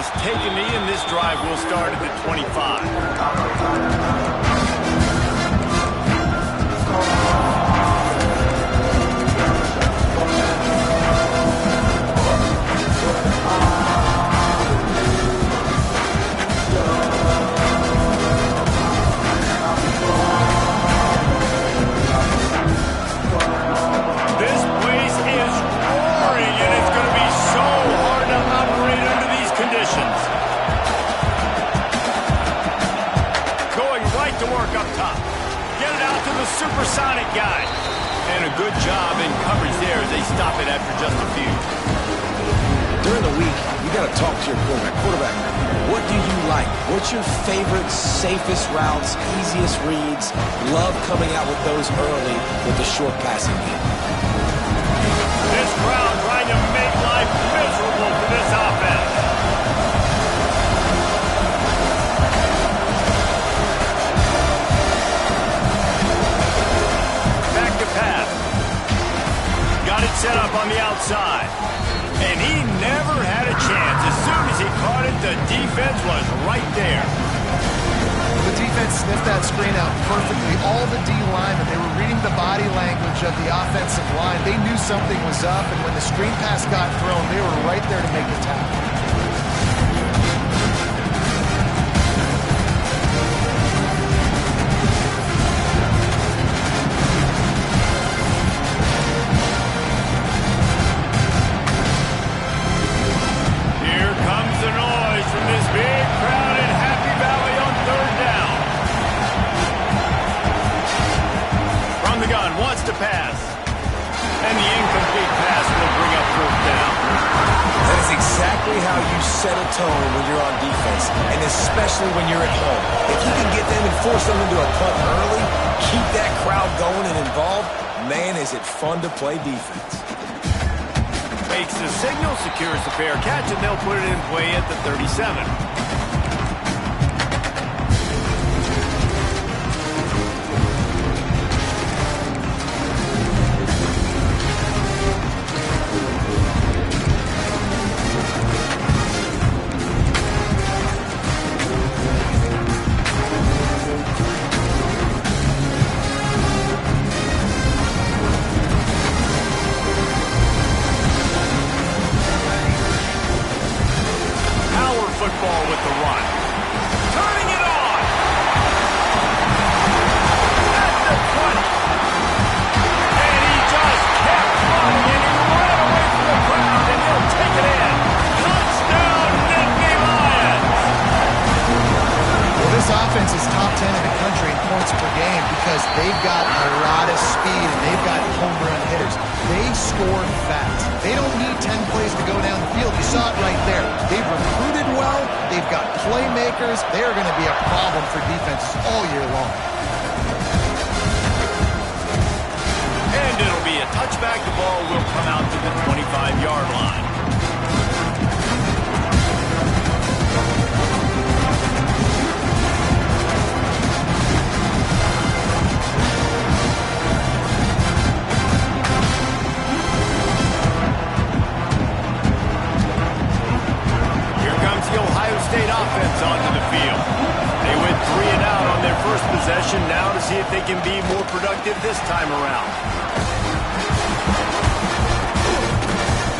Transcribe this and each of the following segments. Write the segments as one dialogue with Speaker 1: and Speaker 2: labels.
Speaker 1: must take a knee, and this drive will start at the 25. Supersonic guy. And a good job in coverage there as they stop it after just a few.
Speaker 2: During the week, you got to talk to your quarterback. Quarterback, what do you like? What's your favorite, safest routes, easiest reads? Love coming out with those early with the short passing game.
Speaker 1: This crowd trying to make life miserable for this offense. Pass. Got it set up on the outside. And he never had a chance. As soon as he caught it, the defense was right there.
Speaker 3: The defense sniffed that screen out perfectly. All the D linemen, they were reading the body language of the offensive line. They knew something was up, and when the screen pass got thrown, they were right there to make the tackle.
Speaker 1: Pass. And the incomplete pass will bring up fourth down.
Speaker 2: That is exactly how you set a tone when you're on defense, and especially when you're at home. If you can get them and force them into a punt early, keep that crowd going and involved, man, is it fun to play defense.
Speaker 1: Makes the signal, secures the fair catch, and they'll put it in play at the 37. Football with the run. Turning it on. At the 20. And he just kept running, and he ran away from the crowd, and he'll take it in. Touchdown, Nittany Lions.
Speaker 3: Well, this offense is top 10 in the country in points per game because they've got a lot of speed, and they've got home run hitters. They score fast. They don't need 10 plays to go down the field. You saw it right there. They've recruited well. They've got playmakers. They are going to be a problem for defenses all year long.
Speaker 1: And it'll be a touchback. The ball will come out to the 25-yard line. State offense onto the field. They went 3 and out on their first possession, now to see if they can be more productive this time around.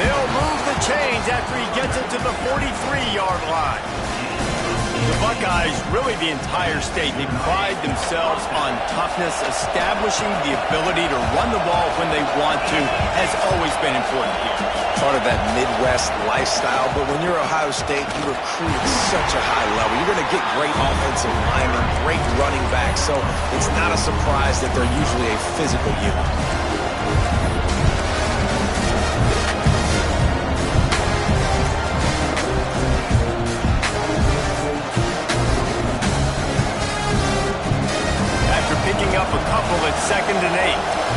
Speaker 1: They'll move the chains after he gets it to the 43-yard line. The Buckeyes, really the entire state, they pride themselves on toughness. Establishing the ability to run the ball when they want to has always been important here.
Speaker 2: Part of that Midwest lifestyle, but when you're Ohio State, you recruit at such a high level. You're going to get great offensive linemen, great running backs, so it's not a surprise that they're usually a physical unit.
Speaker 1: After picking up a couple at 2nd and 8.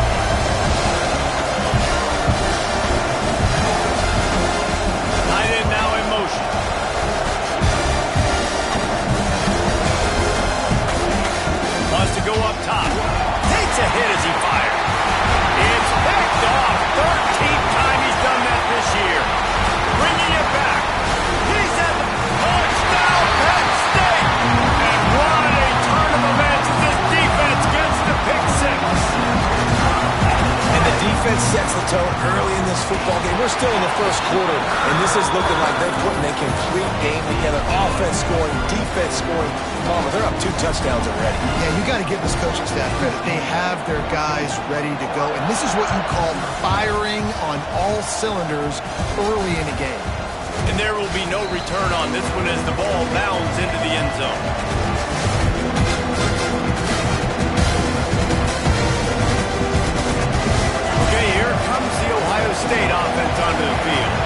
Speaker 1: To go up top. Takes a hit as he fired. It's picked
Speaker 2: football game. We're still in the first quarter, and this is looking like they're putting a complete game together. Offense scoring, defense scoring. Palmer, they're up 2 touchdowns already.
Speaker 3: Yeah, you got to give this coaching staff credit. They have their guys ready to go, and this is what you call firing on all cylinders early in a game.
Speaker 1: And there will be no return on this one as the ball bounds into the end zone. Okay, here comes the Ohio State offense onto the field.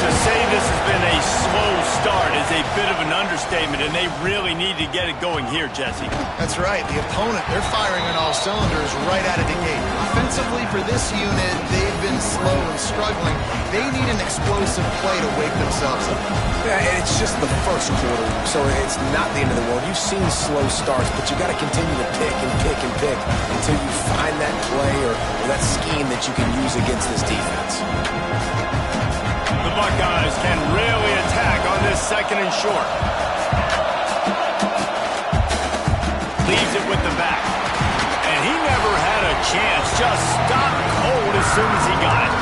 Speaker 1: To say this has been a slow start is a bit of an understatement, and they really need to get it going here, Jesse.
Speaker 3: That's right. The opponent, they're firing on all cylinders right out of the gate. Offensively for this unit, they've been slow and struggling. They need an explosive play to wake themselves up.
Speaker 2: Yeah, and it's just the first quarter, so it's not the end of the world. You've seen slow starts, but you got to continue to pick and pick and pick until you find that play or that scheme that you can use against this defense.
Speaker 1: The Buckeyes can really attack on this 2nd and short. Leaves it with the back. And he never had a chance. Just stopped cold as soon as he got it.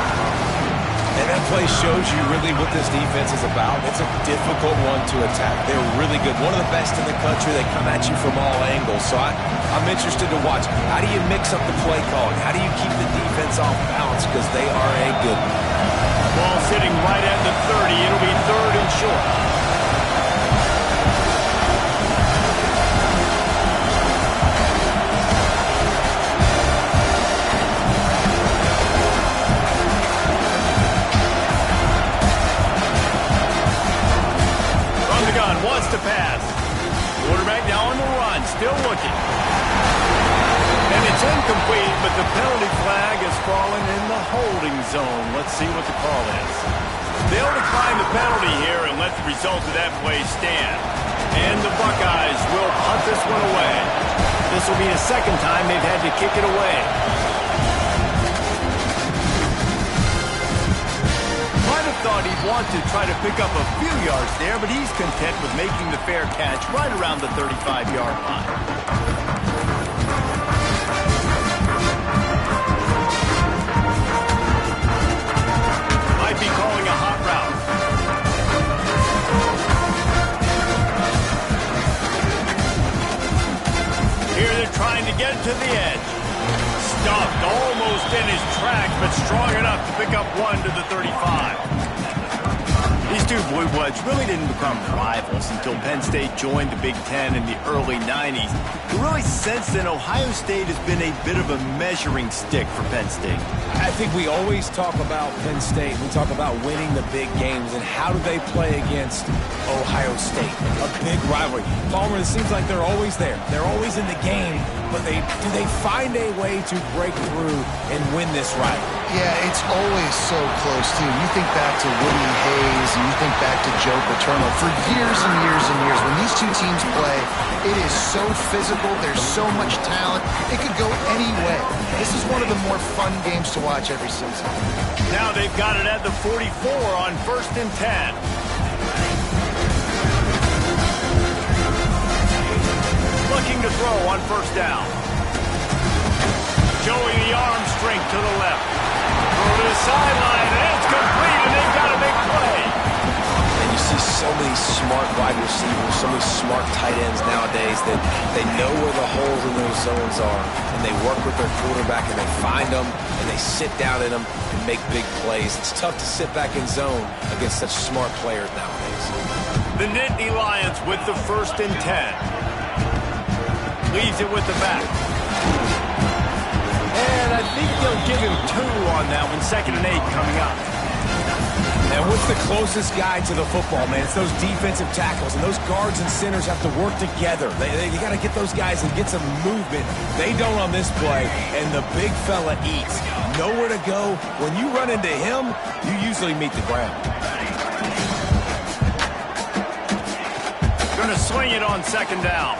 Speaker 2: And that play shows you really what this defense is about. It's a difficult one to attack. They're really good. One of the best in the country. They come at you from all angles. So I'm interested to watch. How do you mix up the play calling? How do you keep the defense off balance? Because they are a good one.
Speaker 1: Ball sitting right at the 30. It'll be 3rd and short. From the gun, wants to pass. Quarterback now on the run, still looking. And it's incomplete, but the penalty flag has fallen in the holding zone. Let's see what the call is. They'll decline the penalty here and let the result of that play stand. And the Buckeyes will punt this one away. This will be the 2nd time they've had to kick it away. Might have thought he'd want to try to pick up a few yards there, but he's content with making the fair catch right around the 35-yard line. Be calling a hot route. Here they're trying to get to the edge. Stopped almost in his tracks, but strong enough to pick up 1 to the 35. These two Blue Bloods really didn't become rivals until Penn State joined the Big Ten in the early 90s. You really sense that Ohio State has been a bit of a measuring stick for Penn State.
Speaker 2: I think we always talk about Penn State. We talk about winning the big games and how do they play against Ohio State, a big rivalry. Palmer, it seems like they're always there. They're always in the game, but do they find a way to break through and win this rivalry?
Speaker 3: Yeah, it's always so close, too. You think back to Woody Hayes and you think back to Joe Paterno. For years and years and years, when these two teams play, it is so physical. There's so much talent. It could go any way. This is one of the more fun games to watch every season.
Speaker 1: Now they've got it at the 44 on 1st and 10. Looking to throw on 1st down. Showing the arm strength to the left. Throw to the sideline, and it's complete, and they've got a big play.
Speaker 2: And you see so many smart wide receivers, so many smart tight ends nowadays that they know where the holes in those zones are, and they work with their quarterback, and they find them, and they sit down in them and make big plays. It's tough to sit back in zone against such smart players nowadays.
Speaker 1: The Nittany Lions with the 1st and 10. Leaves it with the back. And I think they'll give him 2 on that one. 2nd and 8 coming up.
Speaker 2: And what's the closest guy to the football, man? It's those defensive tackles, and those guards and centers have to work together. They got to get those guys and get some movement. They don't on this play, and the big fella eats. Nowhere to go. When you run into him, you usually meet the ground.
Speaker 1: Going to swing it on 2nd down.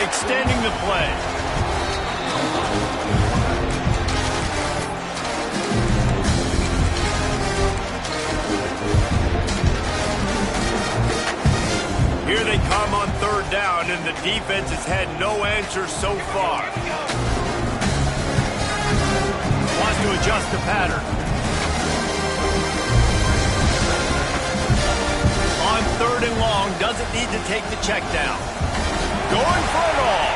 Speaker 1: Extending the play. Here they come on 3rd down, and the defense has had no answer so far. Wants to adjust the pattern. need to take the check down. Going for it all.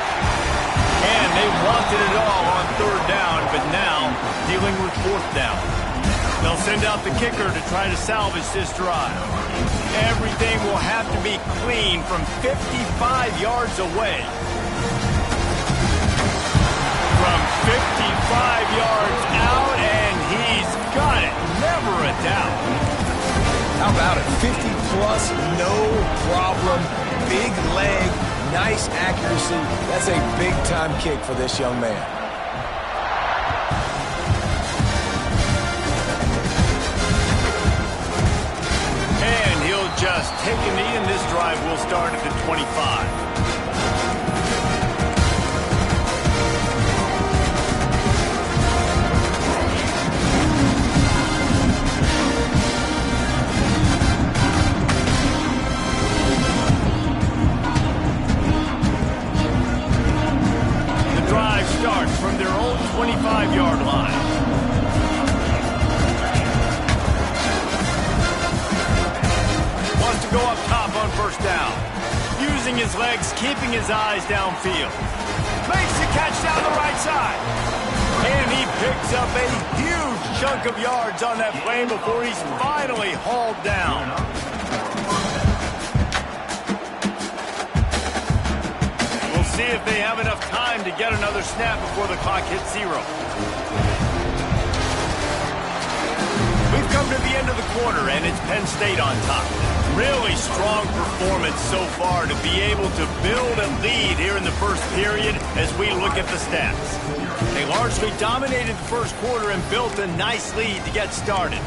Speaker 1: And they wanted it all on third down, but now dealing with fourth down. They'll send out the kicker to try to salvage this drive. Everything will have to be clean from 55 yards away. From 55 yards out, and he's got it. Never a doubt.
Speaker 2: How about it? 50-plus, no problem. Big leg, nice accuracy. That's a big-time kick for this young man.
Speaker 1: And he'll just take a knee, and this drive will start at the 25. Starts from their own 25-yard line. Wants to go up top on first down. Using his legs, keeping his eyes downfield. Makes the catch down the right side. And he picks up a huge chunk of yards on that play before he's finally hauled down. See if they have enough time to get another snap before the clock hits 0. We've come to the end of the quarter, and it's Penn State on top. Really strong performance so far to be able to build a lead here in the first period as we look at the stats. They largely dominated the first quarter and built a nice lead to get started.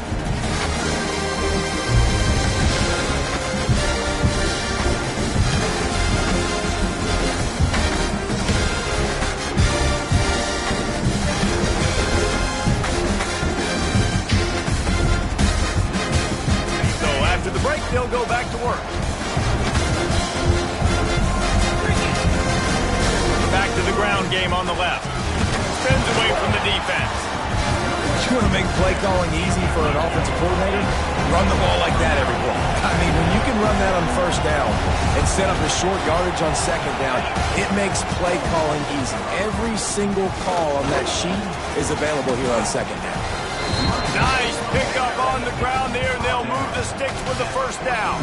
Speaker 1: They'll go back to work. Back to the ground game on the left. Spins away from the defense.
Speaker 2: You want to make play calling easy for an offensive coordinator? Run the ball like that every play. I mean, when you can run that on first down and set up a short yardage on second down, it makes play calling easy. Every single call on that sheet is available here on second down.
Speaker 1: Nice pickup on the ground there, and they'll move the sticks with the first down.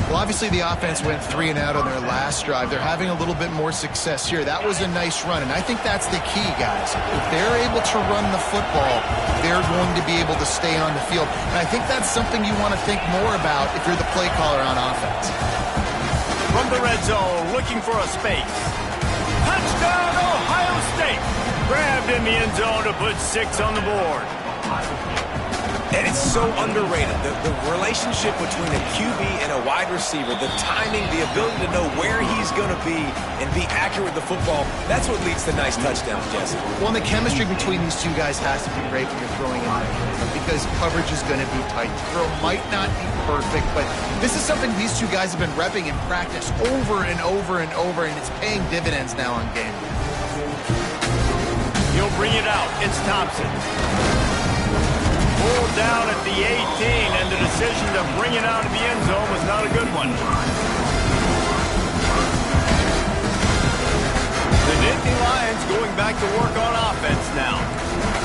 Speaker 3: Well, obviously the offense went 3 and out on their last drive. They're having a little bit more success here. That was a nice run, and I think that's the key, guys. If they're able to run the football, they're going to be able to stay on the field. And I think that's something you want to think more about if you're the play caller on offense.
Speaker 1: From the red zone, looking for a space. Touchdown, Ohio State! Grabbed in the end zone to put 6 on the board.
Speaker 2: And it's so underrated. The relationship between a QB and a wide receiver, the timing, the ability to know where he's going to be and be accurate with the football, that's what leads to nice touchdowns, Jesse.
Speaker 3: Well, and the chemistry between these two guys has to be great when you're throwing in there because coverage is going to be tight. The throw might not be perfect, but this is something these two guys have been repping in practice over and over and over, and it's paying dividends now on game.
Speaker 1: He'll bring it out. It's Thompson. Pulled down at the 18, and the decision to bring it out of the end zone was not a good one. The Nittany Lions going back to work on offense now.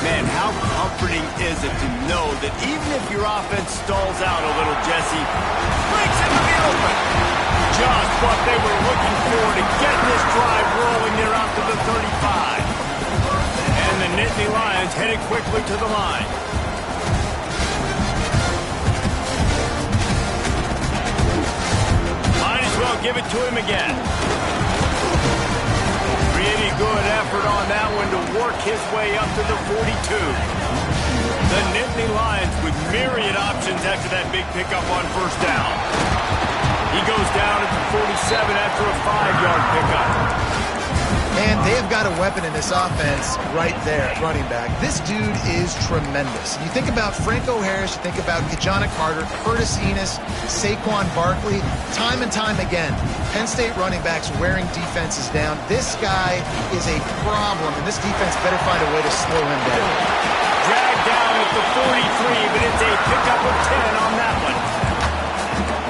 Speaker 1: Man, how comforting is it to know that even if your offense stalls out a little, Jesse, breaks into the open. Just what they were looking for to get this drive rolling there out to the 35. And the Nittany Lions headed quickly to the line. Well, give it to him again. Really good effort on that one to work his way up to the 42. The Nittany Lions with myriad options after that big pickup on first down. He goes down at the 47 after a 5-yard pickup.
Speaker 3: And they have got a weapon in this offense right there at running back. This dude is tremendous. You think about Franco Harris, you think about Kajana Carter, Curtis Enis, Saquon Barkley, time and time again, Penn State running backs wearing defenses down. This guy is a problem, and this defense better find a way to slow him down.
Speaker 1: Dragged down at the 43, but it's a pickup of 10 on that one.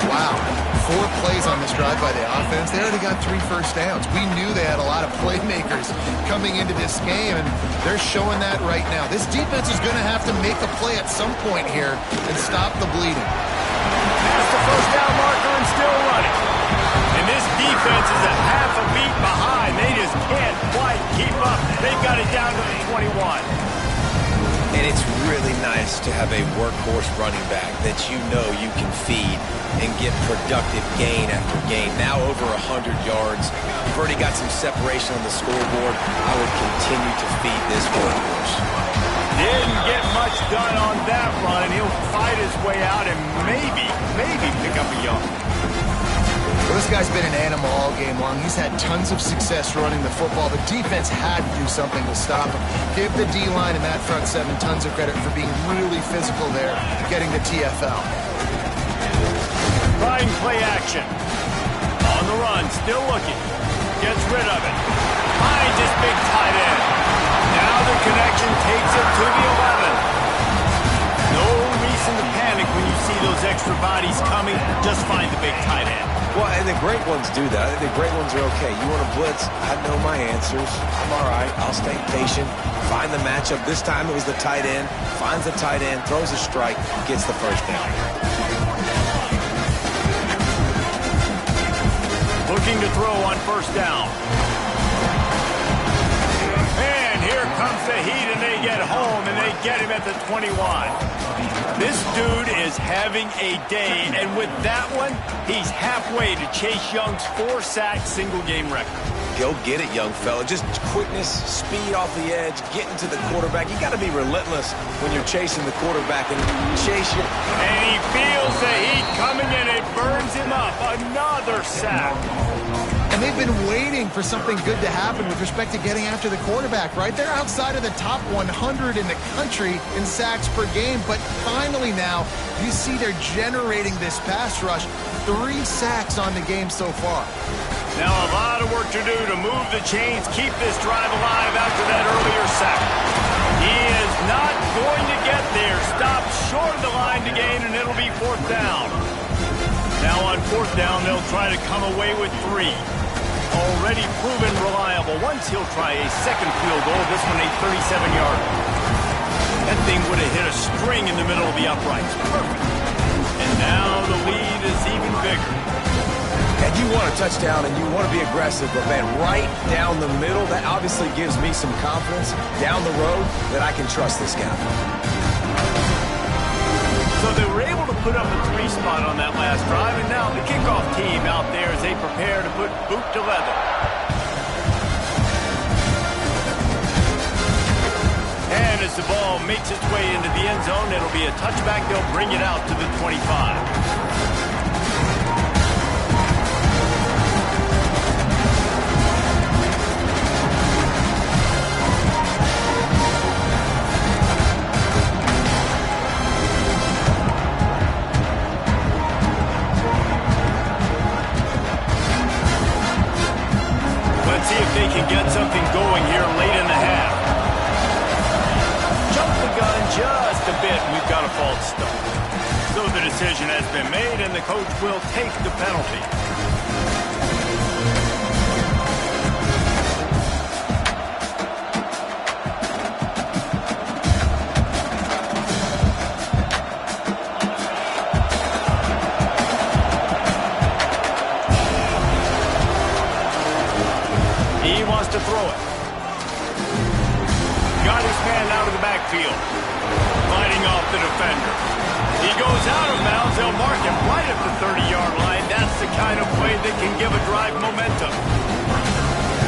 Speaker 3: Wow. 4 plays on this last drive by the offense, they already got 3 first downs. We knew they had a lot of playmakers coming into this game, and they're showing that right now. This defense is going to have to make a play at some point here and stop the bleeding.
Speaker 1: Past the first down marker and still running. And this defense is a half a beat behind. They just can't quite keep up. They've got it down to the 21.
Speaker 2: And it's really nice to have a workhorse running back that you know you can feed and get productive gain after gain. Now over 100 yards. You've already got some separation on the scoreboard. I would continue to feed this workhorse.
Speaker 1: Didn't get much done on that run. He'll fight his way out and maybe pick up a yard.
Speaker 3: Well, this guy's been an animal all game long. He's had tons of success running the football. The defense had to do something to stop him. Give the D-line and that front seven tons of credit for being really physical there, getting the TFL.
Speaker 1: Trying play action. On the run, still looking. Gets rid of it. Finds his big tight end. Now the connection takes it to the 11. No reason to panic when you see those extra bodies coming. Just find the big tight end.
Speaker 2: Well, and the great ones do that. I think the great ones are okay. You want to blitz? I know my answers. I'm all right. I'll stay patient. Find the matchup. This time it was the tight end. Finds the tight end, throws a strike, gets the first down.
Speaker 1: Looking to throw on first down. And here comes the heat, and they get home, and they get him at the 21. This dude is having a day, and with that one, he's halfway to Chase Young's 4-sack single-game record.
Speaker 2: Go get it, young fella. Just quickness, speed off the edge, getting to the quarterback. You got to be relentless when you're chasing the quarterback and chase you.
Speaker 1: And he feels the heat coming, and it burns him up. Another sack.
Speaker 3: And they've been waiting for something good to happen with respect to getting after the quarterback, right? They're outside of the top 100 in the country in sacks per game, but finally now you see they're generating this pass rush. 3 sacks on the game so far.
Speaker 1: Now a lot of work to do to move the chains, keep this drive alive after that earlier sack. He is not going to get there. Stop short of the line to gain, and it'll be 4th down. Now on 4th down, they'll try to come away with 3. Already proven reliable. Once he'll try a second field goal, this one a 37-yarder. That thing would have hit a string in the middle of the uprights. Perfect. And now the lead is even bigger.
Speaker 2: And you want a touchdown and you want to be aggressive, but man, right down the middle, that obviously gives me some confidence down the road that I can trust this guy.
Speaker 1: So they were able to put up a 3 spot on that last drive, and now the kickoff team out there as they prepare to put boot to leather. And as the ball makes its way into the end zone, it'll be a touchback. They'll bring it out to the 25. See if they can get something going here late in the half. Jump the gun just a bit. We've got a false start. So the decision has been made, and the coach will take the penalty. To throw it. Got his man out of the backfield. Fighting off the defender. He goes out of bounds. They'll mark him right at the 30-yard line. That's the kind of play that can give a drive momentum.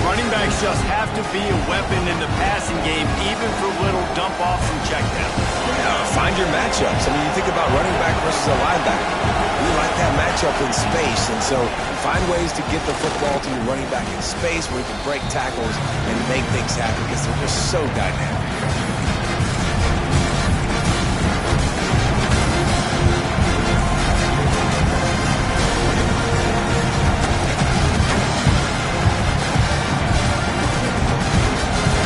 Speaker 1: Running backs just have to be a weapon in the passing game, even for little dump-offs and checkdowns.
Speaker 2: Find your matchups. I mean, you think about running back versus a linebacker. We like that matchup in space, and so find ways to get the football to your running back in space where he can break tackles and make things happen because they're just so dynamic.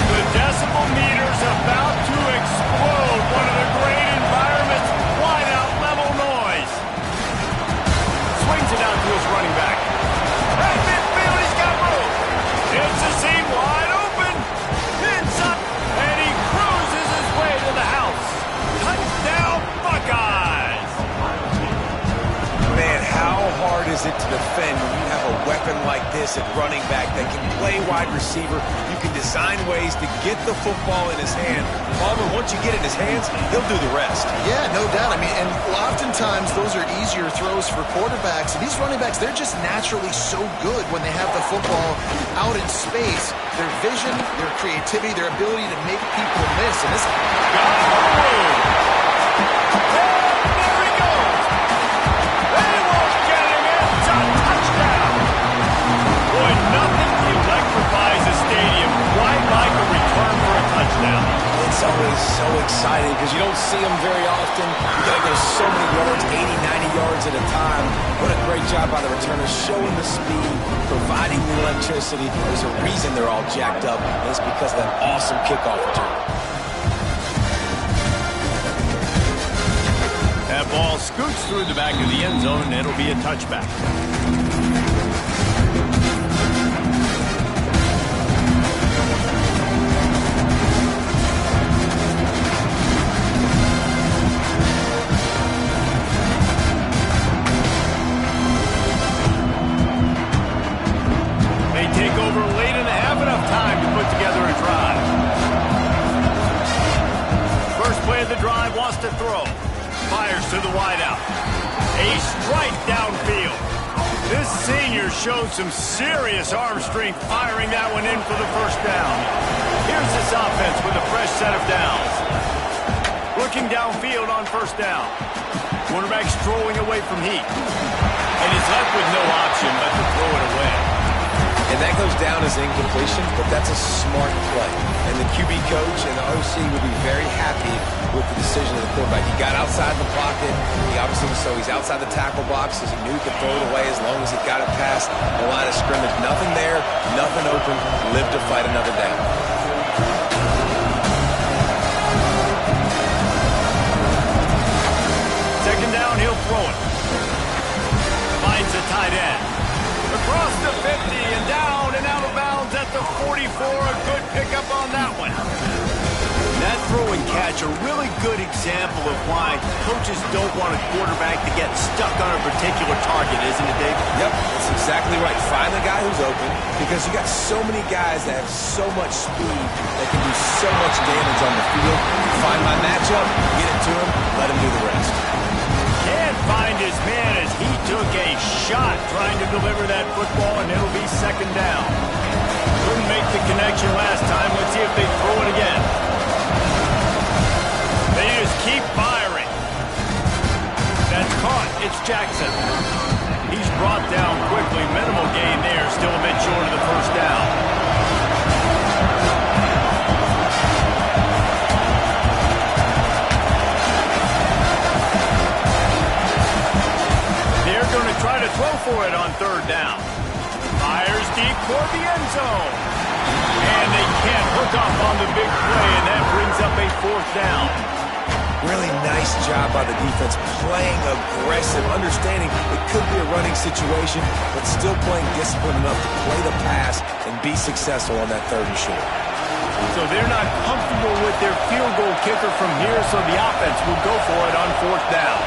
Speaker 1: The decibel meter's about to explode. One of the great environments. Wide out level noise. Swings it out to his running back.
Speaker 2: prerequisite to defend when you have a weapon like this at running back that can play wide receiver. You can design ways to get the football in his hand. Palmer, once you get it in his hands, he'll do the rest.
Speaker 3: Yeah, no doubt. I mean, and oftentimes those are easier throws for quarterbacks. And these running backs, they're just naturally so good when they have the football out in space. Their vision, their creativity, their ability to make people miss. And this
Speaker 2: it's always so exciting because you don't see them very often. You got to go so many yards, 80, 90 yards at a time. What a great job by the returner, showing the speed, providing the electricity. There's a reason they're all jacked up, and it's because of that awesome kickoff return.
Speaker 1: That ball scoots through the back of the end zone, and it'll be a touchback. To throw. Fires to the wideout. A strike downfield. This senior showed some serious arm strength firing that one in for the first down. Here's this offense with a fresh set of downs. Looking downfield on first down. Quarterback strolling away from heat. And he's left with no option but to throw it away.
Speaker 2: And that goes down as incompletion, but that's a smart play. And the QB coach and the OC would be very happy with the decision of the quarterback. He got outside the pocket. He obviously, so he's outside the tackle box because he knew he could throw it away as long as he got it past the line of scrimmage. Nothing there, nothing open. Live to fight another down.
Speaker 1: Second down, he'll throw it. Finds a tight end. Across the 50 and down and out of bounds at the 44. A good pickup on that one. That throw and catch, a really good example of why coaches don't want a quarterback to get stuck on a particular target, isn't it, Dave?
Speaker 2: Yep, that's exactly right. Find the guy who's open because you got so many guys that have so much speed that can do so much damage on the field. Find my matchup, get it to him, let him do the rest.
Speaker 1: Can't find his man as he took a shot trying to deliver that football, and it'll be second down. Couldn't make the connection last time. Let's see if they throw it again. They just keep firing. That's caught. It's Jackson. He's brought down quickly. Minimal gain there. Still a bit short of the first down. Try to throw for it on third down. Fires deep toward the end zone. And they can't hook up on the big play, and that brings up a fourth down.
Speaker 2: Really nice job by the defense, playing aggressive, understanding it could be a running situation, but still playing disciplined enough to play the pass and be successful on that third and short.
Speaker 1: So they're not comfortable with their field goal kicker from here, so the offense will go for it on fourth down.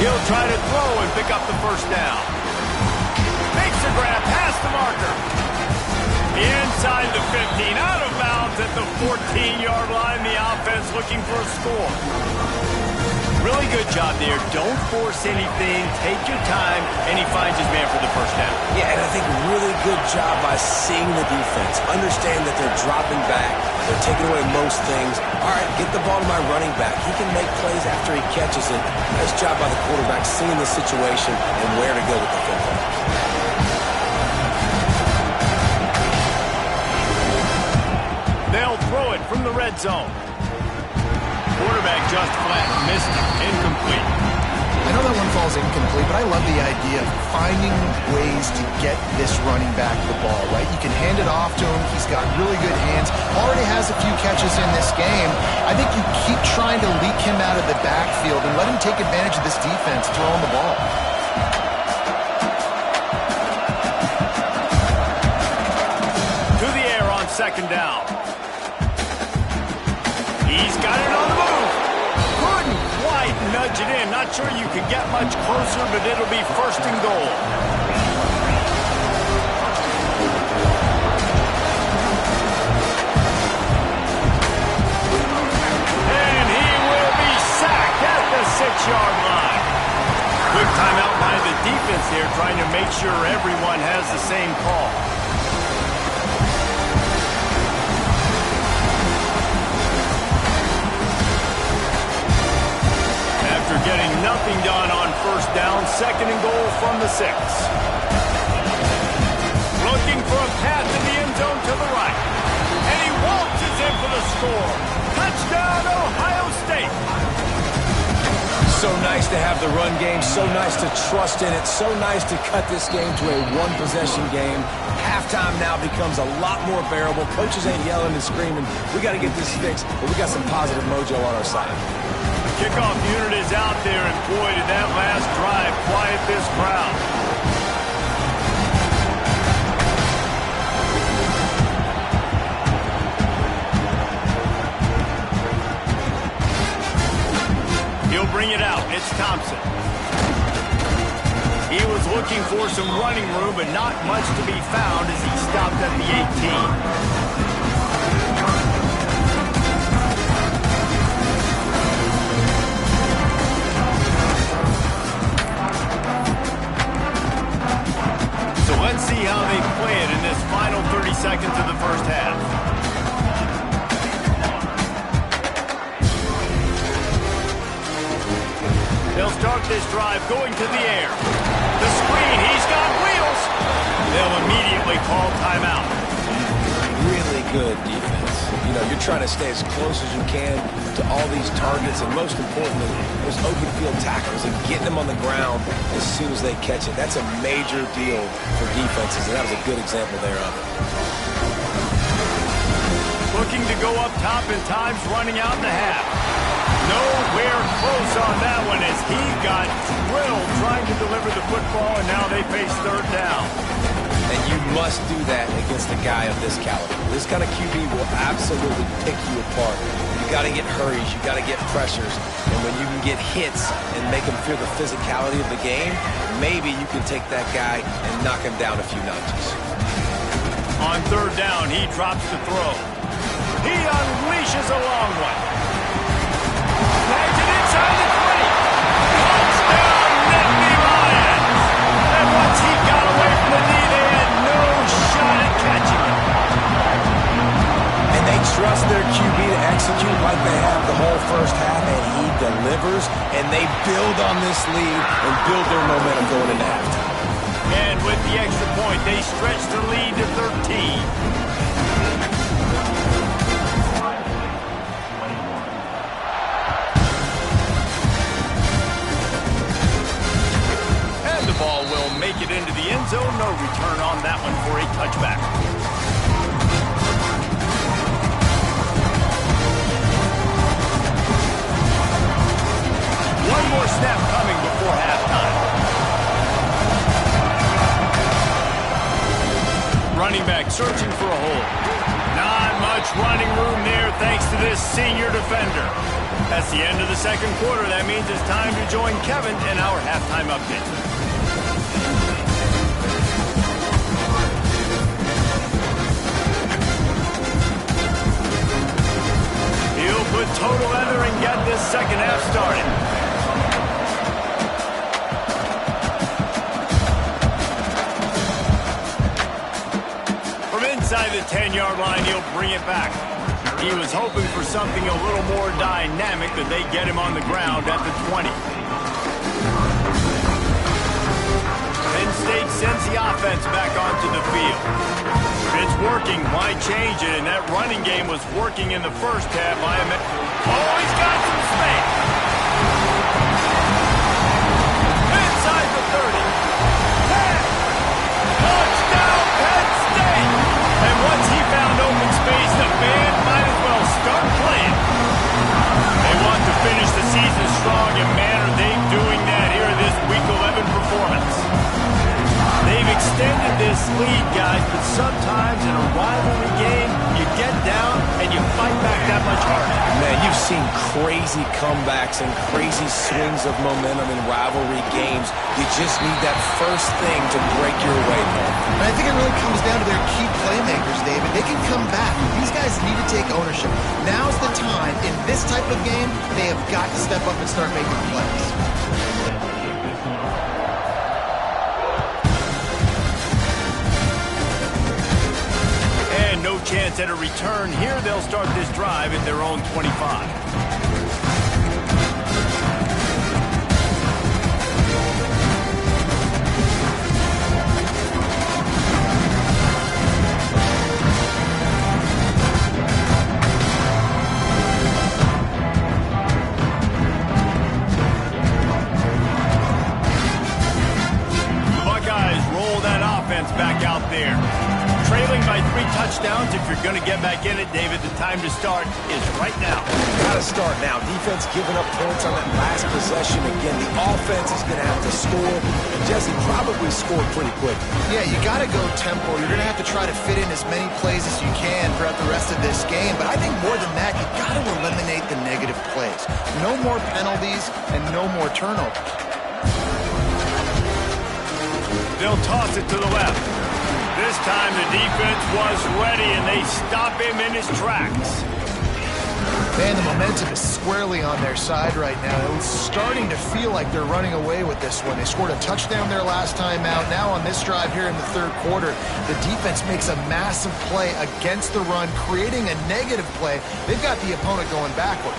Speaker 1: He'll try to throw and pick up the first down. Makes a grab past the marker. Inside the 15, out of bounds at the 14-yard line. The offense looking for a score. Really good job there. Don't force anything. Take your time, and he finds his man for the first down.
Speaker 2: Yeah, and I think really good job by seeing the defense. Understand that they're dropping back. They're taking away most things. All right, get the ball to my running back. He can make plays after he catches it. Nice job by the quarterback seeing the situation and where to go with the football.
Speaker 1: They'll throw it from the red zone. Quarterback just flat missed it. Incomplete.
Speaker 3: I know that one falls incomplete, but I love the idea of finding ways to get this running back the ball, right? You can hand it off to him. He's got really good hands. Already has a few catches in this game. I think you keep trying to leak him out of the backfield and let him take advantage of this defense throwing the ball.
Speaker 1: To the air on second down. He's got it on the move. Couldn't quite nudge it in. Not sure you could get much closer, but it'll be first and goal. And he will be sacked at the 6-yard line. Quick timeout by the defense here, trying to make sure everyone has the same call. After getting nothing done on first down, second and goal from the 6. Looking for a path in the end zone to the right. And he waltzes in for the score. Touchdown, Ohio State.
Speaker 2: So nice to have the run game, so nice to trust in it, so nice to cut this game to a one-possession game. Halftime now becomes a lot more bearable. Coaches ain't yelling and screaming, we got to get this fixed, but we got some positive mojo on our side.
Speaker 1: Kickoff unit is out there, and boy, did that last drive quiet this crowd. He'll bring it out. It's Thompson. He was looking for some running room, but not much to be found as he stopped at the 18. Let's see how they play it in this final 30 seconds of the first half. They'll start this drive going to the air. The screen, he's got wheels. They'll immediately call timeout.
Speaker 2: Really good defense. You know, you're trying to stay as close as you can to all these targets, and most importantly, those open field tackles and getting them on the ground as soon as they catch it. That's a major deal for defenses, and that was a good example there of it.
Speaker 1: Looking to go up top in times, running out in the half. Nowhere close on that one as he got drilled trying to deliver the football, and now they face third down.
Speaker 2: And you must do that against a guy of this caliber. This kind of QB will absolutely pick you apart. You got to get hurries, you got to get pressures, and when you can get hits and make them feel the physicality of the game, maybe you can take that guy and knock him down a few notches.
Speaker 1: On third down, he drops the throw. He unleashes a long one. Snags it inside the 20. Touchdown, Nittany Lions. And once he got away from the knee, they had no shot at catching him.
Speaker 2: And they trust their QB to execute like they have the whole first half, and he delivers, and they build on this lead and build their momentum going into halftime.
Speaker 1: And with the extra point, they stretch the lead to 13. The ball will make it into the end zone. No return on that one for a touchback. One more snap coming before halftime. Running back searching for a hole. Not much running room there thanks to this senior defender. That's the end of the second quarter. That means it's time to join Kevin in our halftime update. He'll put total under and get this second half started. From inside the 10-yard line, he'll bring it back. He was hoping for something a little more dynamic, but they get him on the ground at the 20. Penn State sends the offense back onto the field. It's working. Why change it? And that running game was working in the first half. Oh, he's got some space. And once he found open space, the band might as well start playing. They want to finish the season strong, and man, are they doing that here in this Week 11 performance. They've extended this lead, guys, but sometimes in a rivalry game, you get down and you fight back that much harder.
Speaker 2: Man, you've seen crazy comebacks and crazy swings of momentum in rivalry games. You just need that first thing to break your way, Paul.
Speaker 3: And I think it really comes down to their key playmakers, David. They can come back. These guys need to take ownership. Now's the time. In this type of game, they have got to step up and start making plays.
Speaker 1: No chance at a return. Here they'll start this drive at their own 25. The Buckeyes roll that offense back out there. Trailing by 3 touchdowns. If you're going to get back in it, David, the time to start is right now.
Speaker 2: Got to start now. Defense giving up points on that last possession. Again, the offense is going to have to score. And Jesse probably scored pretty quick.
Speaker 3: Yeah, you got to go tempo. You're going to have to try to fit in as many plays as you can throughout the rest of this game. But I think more than that, you got to eliminate the negative plays. No more penalties and no more turnovers.
Speaker 1: They'll toss it to the left. This time the defense was ready, and they stop him in his tracks.
Speaker 3: Man, the momentum is squarely on their side right now. It was starting to feel like they're running away with this one. They scored a touchdown their last time out. Now on this drive here in the third quarter, the defense makes a massive play against the run, creating a negative play. They've got the opponent going backwards.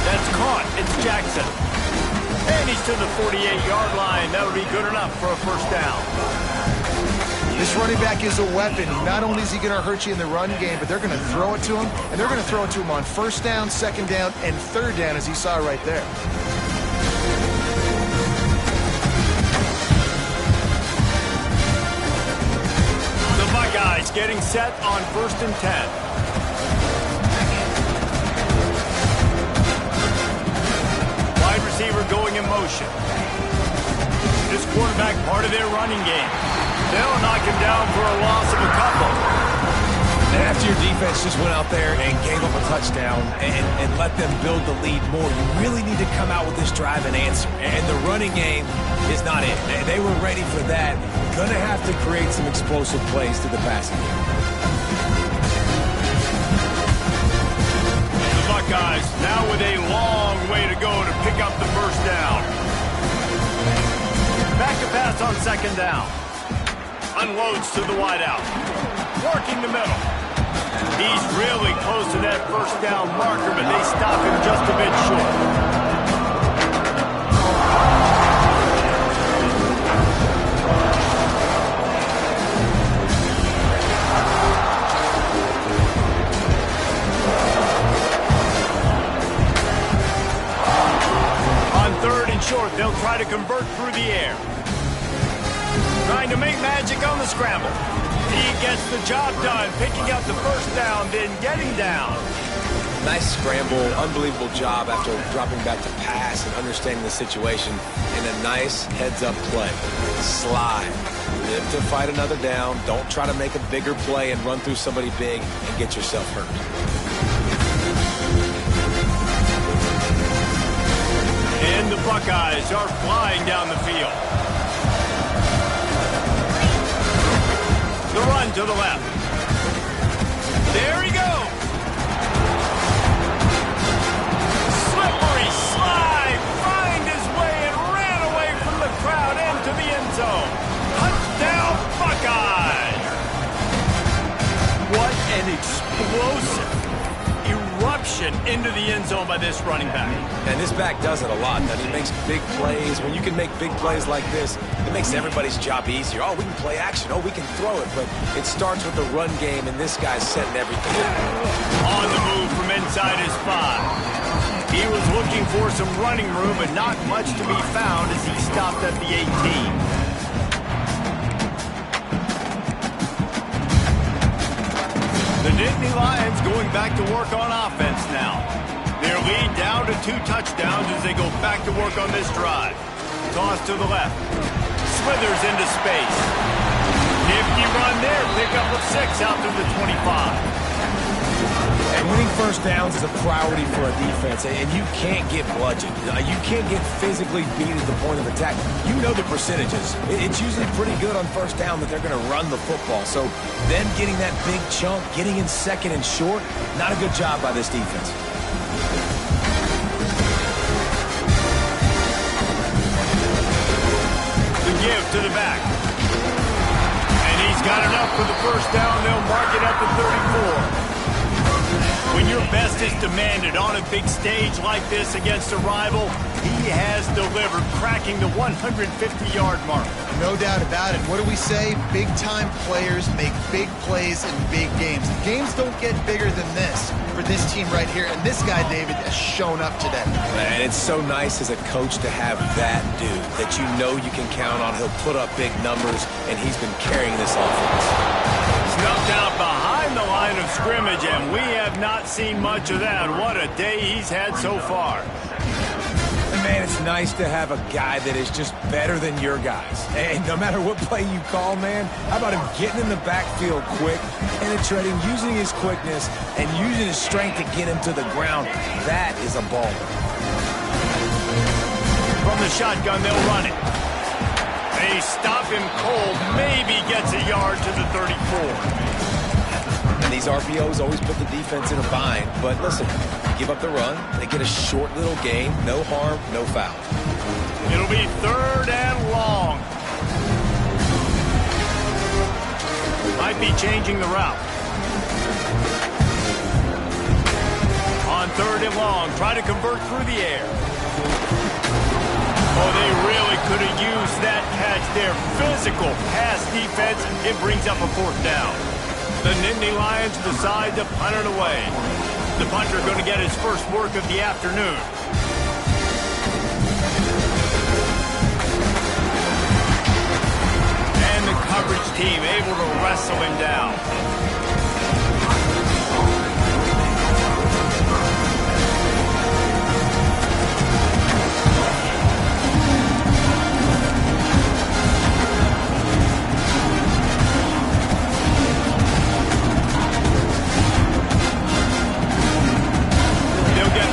Speaker 1: That's caught. It's Jackson. And he's to the 48-yard line. That'll be good enough for a first down.
Speaker 3: This running back is a weapon. Not only is he going to hurt you in the run game, but they're going to throw it to him, and they're going to throw it to him on first down, second down, and third down, as you saw right there.
Speaker 1: The Buckeyes getting set on 1st and 10. Wide receiver going in motion. This quarterback part of their running game. They'll knock him down for a loss of a couple.
Speaker 2: And after your defense just went out there and gave up a touchdown and let them build the lead more, you really need to come out with this drive and answer. And the running game is not it. They were ready for that. Going to have to create some explosive plays through the passing game.
Speaker 1: The Buckeyes now with a long way to go to pick up the first down. Back to pass on second down. Unloads to the wideout. Working the middle. He's really close to that first down marker, but they stop him just a bit short. On 3rd and short, they'll try to convert through the air. Trying to make magic on the scramble. He gets the job done, picking up the first down, then getting down.
Speaker 2: Nice scramble, unbelievable job after dropping back to pass and understanding the situation. And a nice heads-up play. Slide. Live to fight another down. Don't try to make a bigger play and run through somebody big and get yourself hurt.
Speaker 1: And the Buckeyes are flying down the field. The run to the left. There he goes. Slippery slide. Find his way and ran away from the crowd into the end zone. Touchdown, Buckeyes. What an explosive eruption into the end zone by this running back.
Speaker 2: And this back does it a lot. He makes big plays. When you can make big plays like this, it makes everybody's job easier. Oh, we can play action. Oh, we can throw it. But it starts with the run game, and this guy's setting everything up.
Speaker 1: On the move from inside his 5. He was looking for some running room, but not much to be found as he stopped at the 18. Nittany Lions going back to work on offense now. Their lead down to 2 touchdowns as they go back to work on this drive. Toss to the left. Slithers into space. Nifty run there. Pickup of 6 out to the 25.
Speaker 2: And winning first downs is a priority for a defense, and you can't get bludgeoned. You can't get physically beat at the point of attack. You know the percentages. It's usually pretty good on first down that they're going to run the football. So them getting that big chunk, getting in second and short, not a good job by this defense.
Speaker 1: The give to the back. And he's got enough for the first down. They'll mark it up at 34. When your best is demanded on a big stage like this against a rival, he has delivered, cracking the 150-yard mark.
Speaker 3: No doubt about it. What do we say? Big-time players make big plays in big games. Games don't get bigger than this for this team right here, and this guy, David, has shown up today.
Speaker 2: And it's so nice as a coach to have that dude that you know you can count on. He'll put up big numbers, and he's been carrying this offense.
Speaker 1: Snuffed out behind the line of scrimmage, and we have not seen much of that. What a day he's had so far.
Speaker 2: And man, it's nice to have a guy that is just better than your guys. And no matter what play you call, man, how about him getting in the backfield quick, penetrating, using his quickness, and using his strength to get him to the ground. That is a baller.
Speaker 1: From the shotgun, they'll run it. They stop him cold, maybe gets a yard to the 34.
Speaker 2: And these RPOs always put the defense in a bind. But listen, give up the run, they get a short little gain, no harm, no foul.
Speaker 1: It'll be 3rd and long. Might be changing the route. On 3rd and long, try to convert through the air. Oh, they really could have used that catch there. Physical pass defense. It brings up a 4th down. The Nittany Lions decide to punt it away. The punter going to get his first work of the afternoon. And the coverage team able to wrestle him down.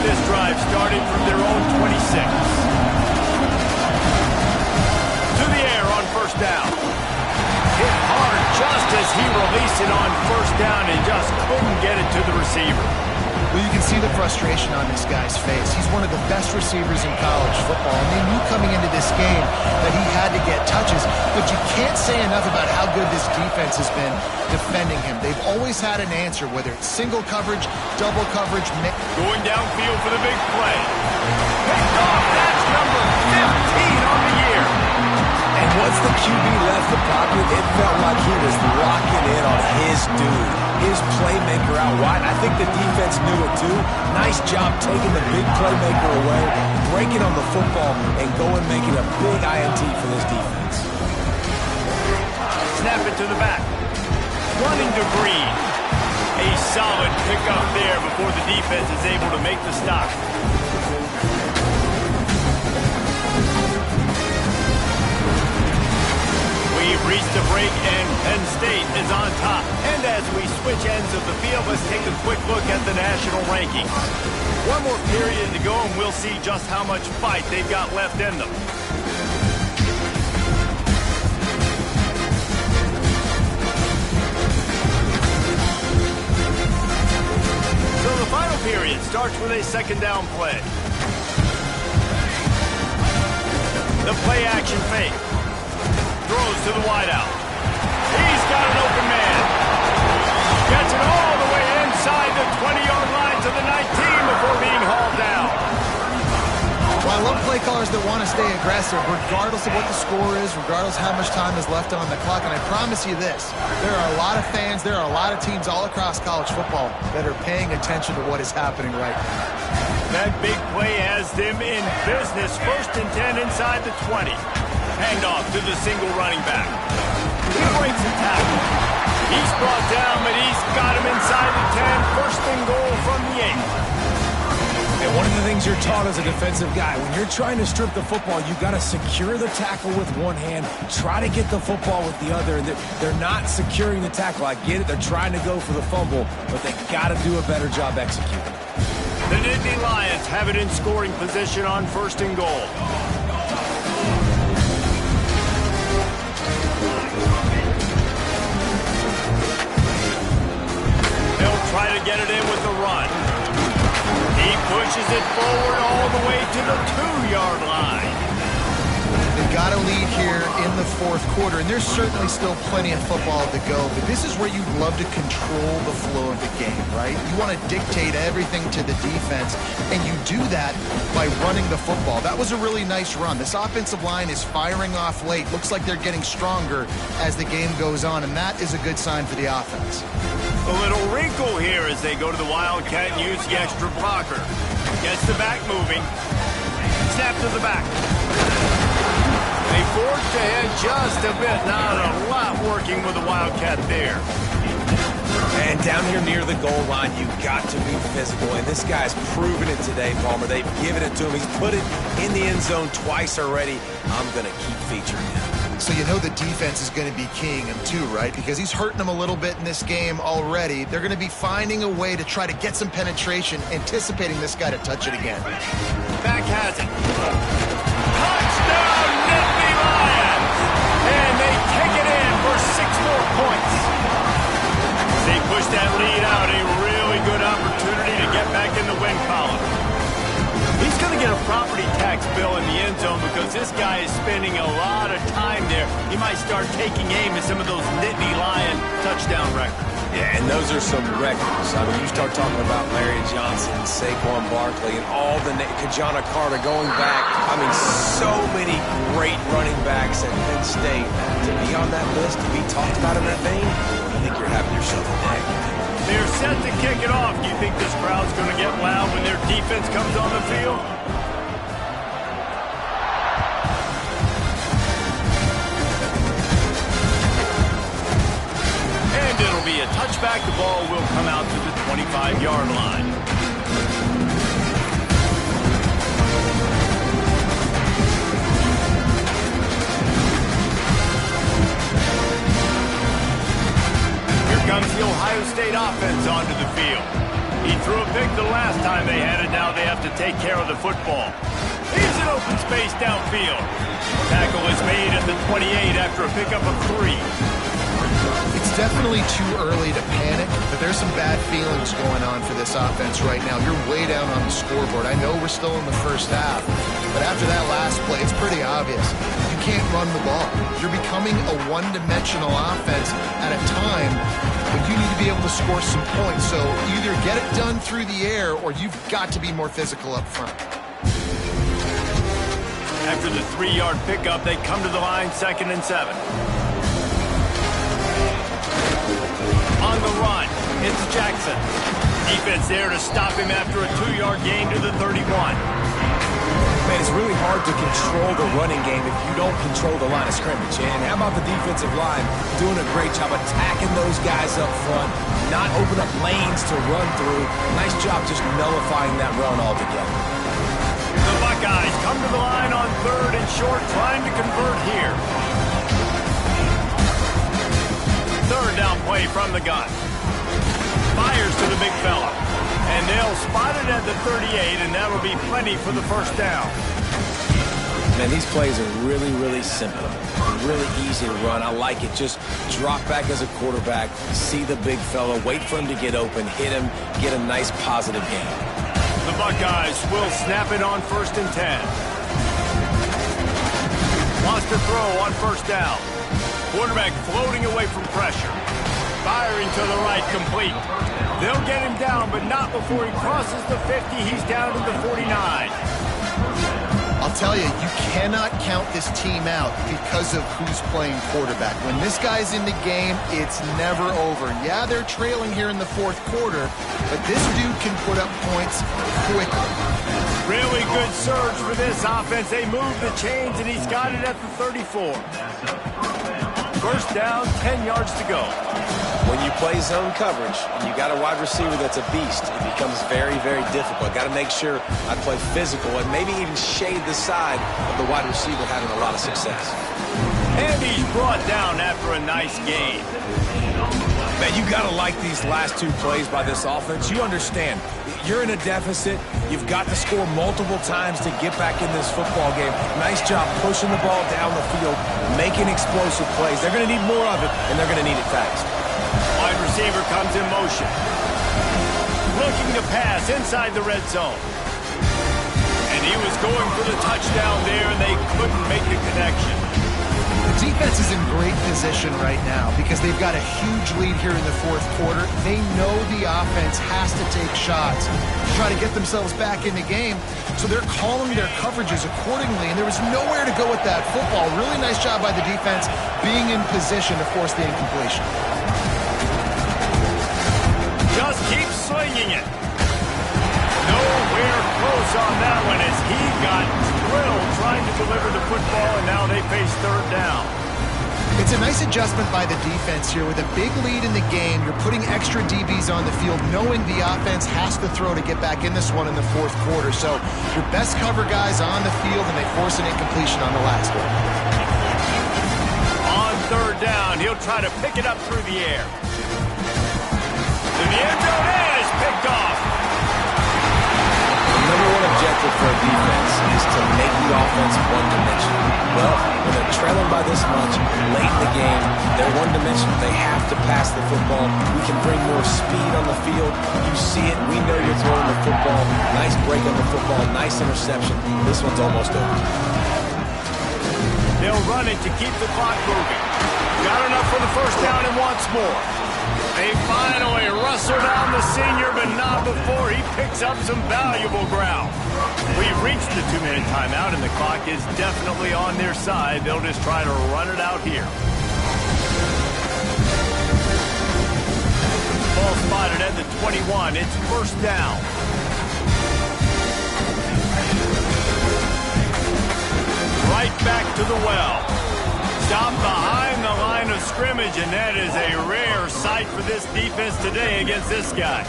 Speaker 1: This drive started from their own 26. To the air on 1st down. Hit hard just as he released it on 1st down and just couldn't get it to the receiver.
Speaker 3: Well, you can see the frustration on this guy's face. He's one of the best receivers in college football, and they knew coming into this game that he had to get touches, but you can't say enough about how good this defense has been defending him. They've always had an answer, whether it's single coverage, double coverage.
Speaker 1: Going downfield for the big play. Picked off, that's number 15 on the year.
Speaker 2: And once the QB left the pocket, it felt like he was locking in on his dude, his playmaker out wide. I think the defense knew it too. Nice job taking the big playmaker away, breaking on the football, and going making a big INT for this defense.
Speaker 1: Snap it to the back. Running to Green. A solid pickup there before the defense is able to make the stop. We've reached the break, and Penn State is on top. And as we switch ends of the field, let's take a quick look at the national rankings. One more period to go, and we'll see just how much fight they've got left in them. So the final period starts with a 2nd down play. The play action fake. Throws to the wideout. He's got an open man. Gets it all the way inside the 20-yard line to the 19 before being hauled down.
Speaker 3: Well, I love play callers that want to stay aggressive, regardless of what the score is, regardless how much time is left on the clock. And I promise you this, there are a lot of fans, there are a lot of teams all across college football that are paying attention to what is happening right now.
Speaker 1: That big play has them in business. 1st and 10 inside the 20. Handoff to the single running back. He breaks the tackle. He's brought down, but he's got him inside the 10. First and goal from the 8.
Speaker 2: And one of the things you're taught as a defensive guy, when you're trying to strip the football, you got to secure the tackle with one hand, try to get the football with the other. And they're not securing the tackle. I get it. They're trying to go for the fumble, but they got to do a better job executing.
Speaker 1: The Nittany Lions have it in scoring position on first and goal. They'll try to get it in with the run. He pushes it forward all the way to the 2-yard line.
Speaker 3: They've got a lead here in the fourth quarter, and there's certainly still plenty of football to go, but this is where you'd love to control the flow of the game, right? You want to dictate everything to the defense, and you do that by running the football. That was a really nice run. This offensive line is firing off late. Looks like they're getting stronger as the game goes on, and that is a good sign for the offense.
Speaker 1: A little wrinkle here as they go to the Wildcat and use the extra blocker. Gets the back moving. Snap to the back. They forced ahead just a bit. Not a lot working with the Wildcat there.
Speaker 2: And down here near the goal line, you've got to be physical. And this guy's proven it today, Palmer. They've given it to him. He's put it in the end zone twice already. I'm going to keep featuring him.
Speaker 3: So you know the defense is going to be keying him too, right? Because he's hurting them a little bit in this game already. They're going to be finding a way to try to get some penetration, anticipating this guy to touch it again.
Speaker 1: Back has it. Touchdown, Nittany Lions! And they take it in for 6 more points. They push that lead out. A really good opportunity to get back in the win column. He's going to get a property tax bill in the end zone because this guy is spending a lot of time there. He might start taking aim at some of those Nittany Lion touchdown records.
Speaker 2: Yeah, and those are some records. I mean, you start talking about Larry Johnson, Saquon Barkley, and all the Kajana Carter going back. I mean, so many great running backs at Penn State. To be on that list, to be talked about in that vein, I think you're having yourself a day.
Speaker 1: They're set to kick it off. Do you think this crowd's going to get loud when their defense comes on the field? And it'll be a touchback. The ball will come out to the 25-yard line. Comes the Ohio State offense onto the field. He threw a pick the last time they had it. Now they have to take care of the football. Here's an open space downfield. Tackle is made at the 28 after a pickup of 3.
Speaker 3: It's definitely too early to panic, but there's some bad feelings going on for this offense right now. You're way down on the scoreboard. I know we're still in the first half, but after that last play, it's pretty obvious. You can't run the ball. You're becoming a one-dimensional offense at a time when you need to be able to score some points. So either get it done through the air or you've got to be more physical up front.
Speaker 1: After the 3-yard pickup, they come to the line, 2nd and 7. On the run, it's Jackson. Defense there to stop him after a 2-yard gain to the 31.
Speaker 2: Man, it's really hard to control the running game if you don't control the line of scrimmage. And how about the defensive line doing a great job attacking those guys up front, not open up lanes to run through. Nice job just nullifying that run altogether.
Speaker 1: The Buckeyes come to the line on 3rd and short, trying to convert here. 3rd down play from the gun. Fires to the big fella. And they'll spot it at the 38, and that'll be plenty for the first down.
Speaker 2: Man, these plays are really, really simple. Really easy to run. I like it. Just drop back as a quarterback, see the big fella, wait for him to get open, hit him, get a nice positive gain.
Speaker 1: The Buckeyes will snap it on 1st and 10. Wants to throw on 1st down. Quarterback floating away from pressure. Firing to the right, complete. They'll get him down, but not before he crosses the 50. He's down to the 49.
Speaker 3: I'll tell you, you cannot count this team out because of who's playing quarterback. When this guy's in the game, it's never over. Yeah, they're trailing here in the 4th quarter, but this dude can put up points quickly.
Speaker 1: Really good surge for this offense. They move the chains, and he's got it at the 34. 1st down, 10 yards to go.
Speaker 2: When you play zone coverage and you got a wide receiver that's a beast, it becomes very, very difficult. Got to make sure I play physical and maybe even shade the side of the wide receiver having a lot of success.
Speaker 1: And he's brought down after a nice gain.
Speaker 2: Man, you got to like these last two plays by this offense. You understand, you're in a deficit. You've got to score multiple times to get back in this football game. Nice job pushing the ball down the field, making explosive plays. They're going to need more of it, and they're going to need it fast.
Speaker 1: Wide receiver comes in motion. Looking to pass inside the red zone. And he was going for the touchdown there, and they couldn't make the connection.
Speaker 3: The defense is in great position right now because they've got a huge lead here in the fourth quarter. They know the offense has to take shots to try to get themselves back in the game, so they're calling their coverages accordingly, and there was nowhere to go with that football. Really nice job by the defense being in position to force the incompletion.
Speaker 1: Just keep slinging it. Nowhere close on that one as he got drilled trying to deliver the football, and now they face third down.
Speaker 3: It's a nice adjustment by the defense here. With a big lead in the game, you're putting extra DBs on the field, knowing the offense has to throw to get back in this one in the fourth quarter. So your best cover guys on the field, and they force an incompletion on the last one.
Speaker 1: On third down, he'll try to pick it up through the air. To the end zone, and it's picked off.
Speaker 2: The number one objective for a defense is to make the offense one-dimensional. Well, when they're trailing by this much late in the game, they're one-dimensional. They have to pass the football. We can bring more speed on the field. You see it. We know you're throwing the football. Nice break on the football. Nice interception. This one's almost over.
Speaker 1: They'll run it to keep the clock moving. Got enough for the first down and wants more. They finally wrestle down the senior, but not before he picks up some valuable ground. We've reached the 2-minute timeout, and the clock is definitely on their side. They'll just try to run it out here. Ball spotted at the 21. It's first down. Right back to the well. Stop behind the line of scrimmage, and that is a rare sight for this defense today against this guy.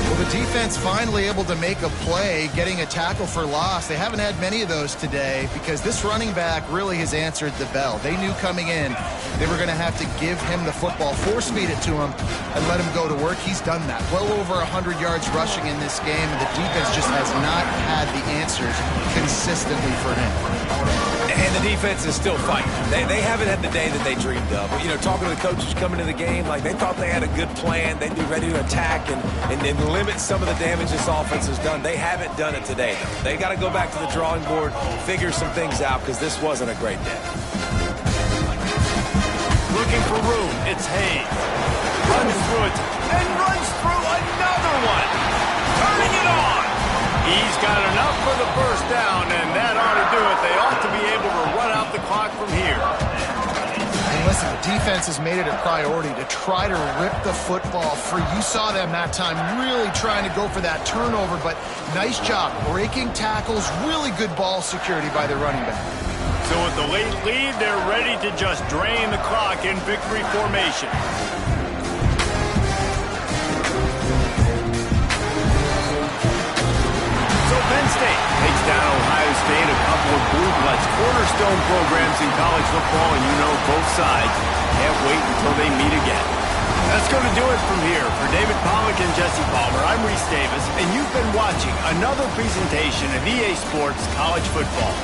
Speaker 3: Well, the defense finally able to make a play, getting a tackle for loss. They haven't had many of those today because this running back really has answered the bell. They knew coming in they were going to have to give him the football, force feed it to him, and let him go to work. He's done that. Well over 100 yards rushing in this game, and the defense just has not had the answers consistently for him.
Speaker 2: And the defense is still fighting. They haven't had the day that they dreamed of. But, you know, talking to the coaches coming to the game, like they thought they had a good plan. They'd be ready to attack and limit some of the damage this offense has done. They haven't done it today, though. They got to go back to the drawing board, figure some things out, because this wasn't a great day.
Speaker 1: Looking for room. It's Hayes. Runs through it and runs through another one. Turning it on. He's got enough for the first down, and that ought to do it. They ought to be able to run out the clock from here.
Speaker 3: And listen, the defense has made it a priority to try to rip the football free. You saw them that time really trying to go for that turnover, but nice job breaking tackles. Really good ball security by the running back.
Speaker 1: So with the late lead, they're ready to just drain the clock in victory formation. So Penn State takes down Ohio State, a couple of blue bloods, cornerstone programs in college football, and you know both sides can't wait until they meet again. That's going to do it from here. For David Pollack and Jesse Palmer, I'm Reese Davis, and you've been watching another presentation of EA Sports College Football.